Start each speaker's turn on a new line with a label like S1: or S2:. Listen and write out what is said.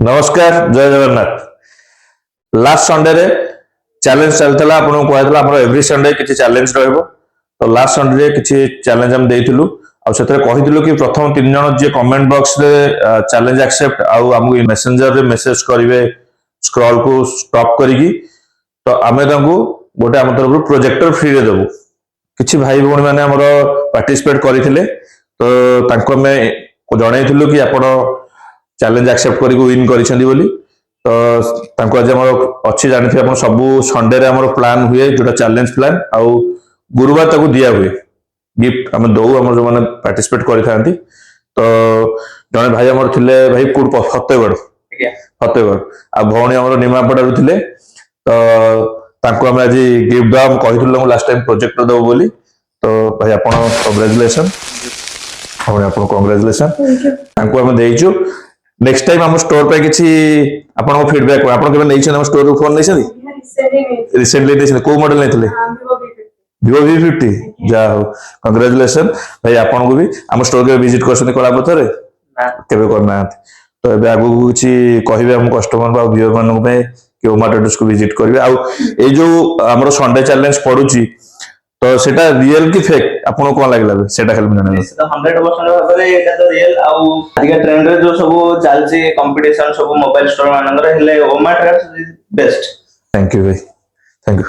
S1: नमस्कार जय Jagannath. Last Sunday रे चैलेंज चलता आपको कहला आम एवरी संडे किसी चैलेंज रहिबो। तो लास्ट संडे किसी चैलेंज हम देइथिलु से कही कि प्रथम 3 जन जी कमेंट बॉक्स रे चैलेंज एक्सेप्ट आमको मेसेंजर रे मेसेज करेंगे स्क्रॉल को स्टॉप करी तो आम गोटे आम तरफ प्रोजेक्टर फ्री रे देबु। किसी भाई भौणी मैंने आमर पार्टिसिपेट करते तो आम जनइलु कि आपण चैलेंज एक्सेप्ट करी विन करिसेंती बोली। तो आज आम अच्छी जानते आप सबू संडे रे आमर प्लान हुए जोटा चैलेंज प्लान आउ गुरुवार तक दिया हुए गिफ्ट आम दौ आम जो मैंने पार्टिसिपेट करते। तो जड़े भाई आमर थिले भाई कौट फतेगढ़ आ भौणी आमर निमापड़ा थे। तो आम आज गिफ्ट दवा कही लास्ट टाइम प्रोजेक्टर दब बोली। तो भाई आप कंग्रेचुलेसन कंग्रेचुलेसन आम देचु। नेक्स्ट टाइम हम स्टोर पे किसी आपन फीडबैक आपन केबे नै छन हम स्टोर रो फोन नै छन रिसेंटली नै छन को मॉडल नै थले Vivo V50 जा हो कांग्रेचुलेशन भाई आपन को भी हम स्टोर के विजिट करछन कला पथरे केबे करना। तो एबे आगु किछि कहिबे हम कस्टमर बा व्यूअर मानन पे कि ओमाटोस को विजिट करबे। आ ए जो हमरो संडे चैलेंज पडुची तो सेटा रियल की फेक आपन को लागला सेटा खाली जाने
S2: तो 100% भाबरे एटा तो रियल आउ आदिका ट्रेंड रे जो सब चलची कंपटीशन सब मोबाइल स्टोर मानकर हेले ओमाटोस बेस्ट।
S1: थैंक यू भाई थैंक यू।